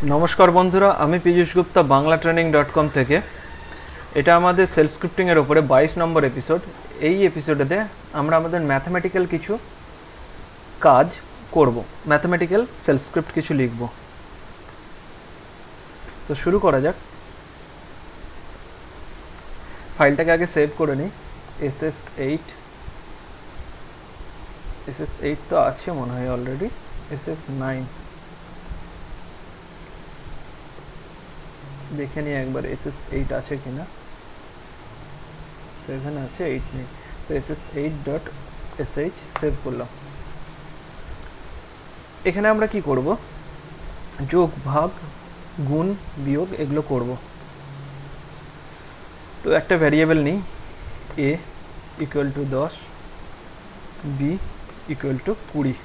নমস্কার বন্ধুরা, আমি পীযূষ গুপ্তা banglatraining.com থেকে। এটা আমাদের সেলফ স্ক্রিপ্টিংয়ের ওপরে 22 নম্বর এপিসোড। এই এপিসোডেতে আমরা আমাদের ম্যাথমেটিক্যাল কিছু কাজ করব, ম্যাথমেটিক্যাল সেলফ স্ক্রিপ্ট কিছু লিখব। তো শুরু করা যাক। ফাইলটাকে আগে সেভ করে নিই। ss8 তো আছে মনে হয় অলরেডি। ss9 দেখে নিই একবার ss8 আছে কিনা। 7 আছে, 8 নেই। তো ss8.sh সেভ করলাম। এখানে আমরা কি করব? যোগ, ভাগ, গুণ, বিয়োগ এগুলো করব। তো একটা ভ্যারিয়েবল নিই, a equal to 10, b equal to 20,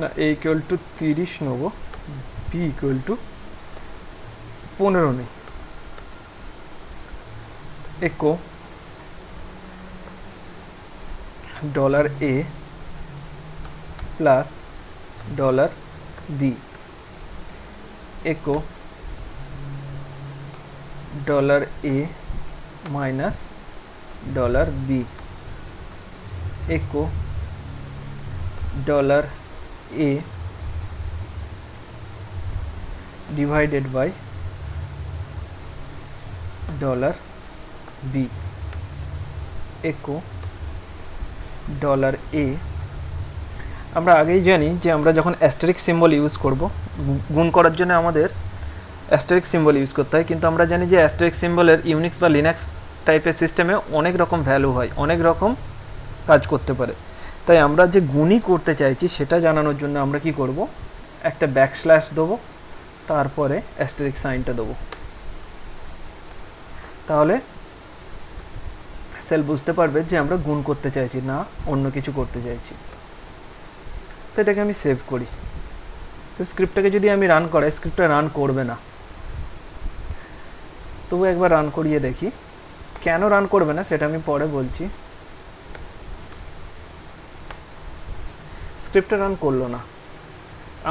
না a ইকুয়াল টু 30 নেব, b ইকুয়াল টু 15 নেই। echo $a plus $b, echo $a minus $b, echo $a divided by $b, echo $a। আমরা আগেই জানি যে আমরা যখন অ্যাস্টেরিস্ক সিম্বল ইউজ করব, গুণ করার জন্য আমাদের অ্যাস্টেরিস্ক সিম্বল ইউজ করতে হয়। কিন্তু আমরা জানি যে অ্যাস্টেরিস্ক সিম্বলের ইউনিক্স বা লিনাক্স টাইপের সিস্টেমে অনেক রকম ভ্যালু হয়, অনেক রকম কাজ করতে পারে। তাই আমরা যে গুণই করতে চাইছি সেটা জানানোর জন্য আমরা কি করব, একটা ব্যাকস্ল্যাশ দেবো, তারপরে অ্যাস্টেরিস্ক সাইনটা দেবো। তাহলে সেল বুঝতে পারবে যে আমরা গুণ করতে চাইছি না অন্য কিছু করতে চাইছি। তো এটাকে আমি সেভ করি। তো স্ক্রিপ্টটাকে যদি আমি রান করাই, স্ক্রিপ্টটা রান করবে না। তবু একবার রান করিয়ে দেখি। কেন রান করবে না সেটা আমি পরে বলছি। স্ক্রিপ্টটা রান করলো না।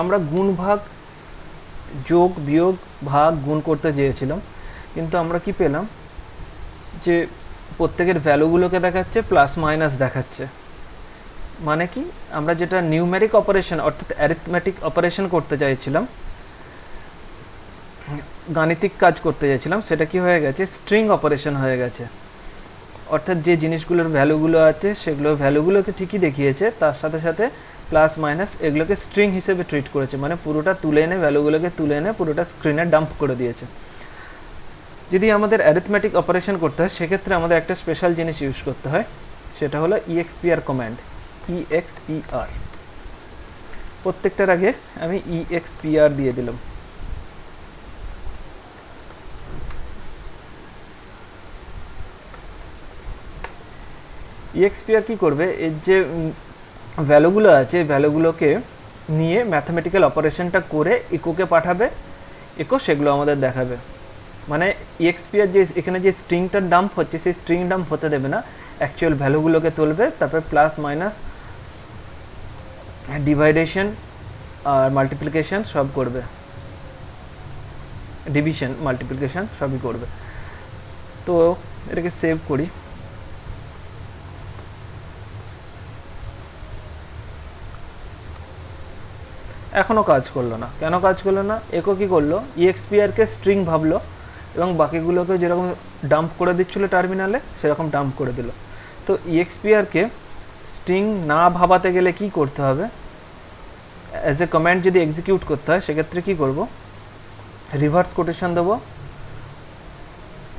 আমরা গুণ, ভাগ, যোগ, বিয়োগ, ভাগ, গুণ করতে চেয়েছিলাম, কিন্তু আমরা কি পেলাম যে প্রত্যেকের ভ্যালুগুলোকে দেখাচ্ছে, প্লাস মাইনাস দেখাচ্ছে। মানে কি, আমরা যেটা নিউমেরিক অপারেশন অর্থাৎ অ্যারিথমেটিক অপারেশন করতে চাইছিলাম, গাণিতিক কাজ করতে চাইছিলাম, সেটা কি হয়ে গেছে, স্ট্রিং অপারেশন হয়ে গেছে। অর্থাৎ যে জিনিসগুলোর ভ্যালুগুলো আছে সেগুলো ভ্যালুগুলোকে ঠিকই দেখিয়েছে, তার সাথে সাথে প্লাস মাইনাস এগুলোকে স্ট্রিং হিসেবে ট্রিট করেছে। মানে পুরোটা তুলে এনে, ভ্যালুগুলোকে তুলে এনে পুরোটা স্ক্রিনে ডাম্প করে দিয়েছে। যদি আমাদের অ্যারিথমেটিক অপারেশন করতে হয় সেক্ষেত্রে আমাদের একটা স্পেশাল জিনিস ইউজ করতে হয়, সেটা হলো EXPR কমান্ড। EXPR, প্রত্যেকটার আগে আমি EXPR দিয়ে দিলাম। EXPR কি করবে, এর যে ভ্যালুগুলো আছে ভ্যালুগুলোকে নিয়ে ম্যাথমেটিক্যাল অপারেশনটা করে ইকোকে পাঠাবে, ইকো সেগুলো আমাদের দেখাবে। মানে EXPR যে এখানে যে স্ট্রিংটার ডাম্প হচ্ছে সেই স্ট্রিং ডাম্প হতে দেবে না, অ্যাকচুয়াল ভ্যালুগুলোকে তুলবে, তারপর প্লাস মাইনাস ডিভাইডেশন আর মাল্টিপ্লিকেশন সব করবে, ডিভিশন মাল্টিপ্লিকেশন সবই করবে। তো এটাকে সেভ করি। এখনও কাজ করলো না। কেন কাজ করলো না? একো কী করলো, EXPRকে স্ট্রিং ভাবলো এবং বাকিগুলোকে যেরকম ডাম্প করে দিচ্ছিলো টার্মিনালে সেরকম ডাম্প করে দিল। তো EXPRকে স্ট্রিং না ভাবাতে গেলে কি করতে হবে, অ্যাজ এ কমান্ড যদি এক্সিকিউট করতে হয় সেক্ষেত্রে কী করব, রিভার্স কোটেশন দেবো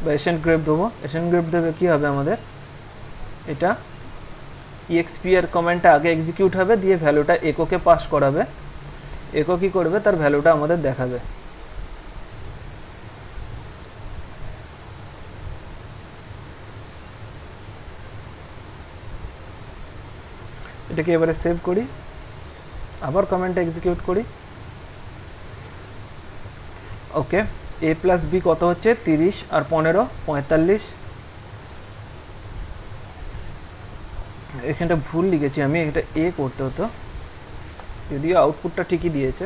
বা এশিয়ান গ্রেপ দেবো। এশিয়ান গ্রেপ দেবে কী হবে, আমাদের এটা EXPR কমান্ডটা আগে এক্সিকিউট হবে, দিয়ে ভ্যালুটা একোকে পাস করাবে, একো কী করবে, তার ভ্যালুটা আমাদের দেখাবে। এটাকে এবারে সেভ করি, আবার কমেন্টটা এক্সিকিউট করি। ওকে, a প্লাস বি কত হচ্ছে, 30 আর 15 45। এখানটা ভুল লিখেছি আমি, এটা এ করতে হতো, যদিও আউটপুটটা ঠিকই দিয়েছে।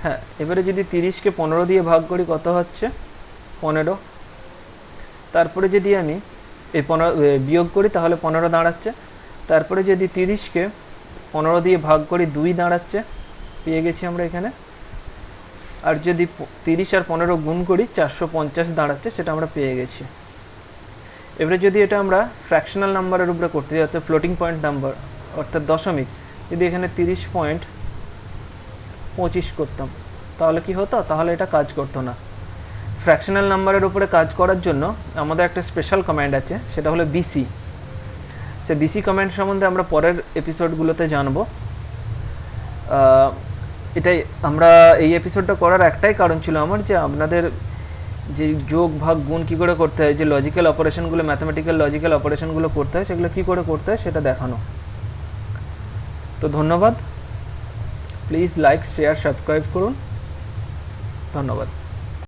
হ্যাঁ, এবারে যদি 30কে 15 দিয়ে ভাগ করি কত হচ্ছে 15। তারপরে যদি আমি এই 15 বিয়োগ করি তাহলে 15 দাঁড়াচ্ছে। তারপরে যদি 30কে 15 দিয়ে ভাগ করি 2 দাঁড়াচ্ছে, পেয়ে গেছি আমরা এখানে। আর যদি 30 আর 15 গুণ করি 450 দাঁড়াচ্ছে, সেটা আমরা পেয়ে গেছি। এবারে যদি এটা আমরা ফ্র্যাকশনাল নাম্বারের উপরে করতে যাই, অর্থাৎ ফ্লোটিং পয়েন্ট নাম্বার অর্থাৎ দশমিক, যদি এখানে 30.25 করতাম তাহলে কি হতো? তাহলে এটা কাজ করতো না। ফ্র্যাকশনাল নাম্বারের উপরে কাজ করার জন্য আমাদের একটা স্পেশাল কমান্ড আছে, সেটা হলো বিসি। সে বিসি কমান্ড সম্বন্ধে আমরা পরের এপিসোডগুলোতে জানবো। এটাই আমরা এই এপিসোডটা করার একটাই কারণ ছিল আমার, যে আপনাদের যে যোগ ভাগ গুণ কী করে করতে হয়, যে লজিক্যাল অপারেশনগুলো, ম্যাথামেটিক্যাল লজিক্যাল অপারেশনগুলো করতে হয়, সেগুলো কী করে করতে হয় সেটা দেখানো। তো ধন্যবাদ। প্লিজ লাইক, শেয়ার, সাবস্ক্রাইব করুন। ধন্যবাদ।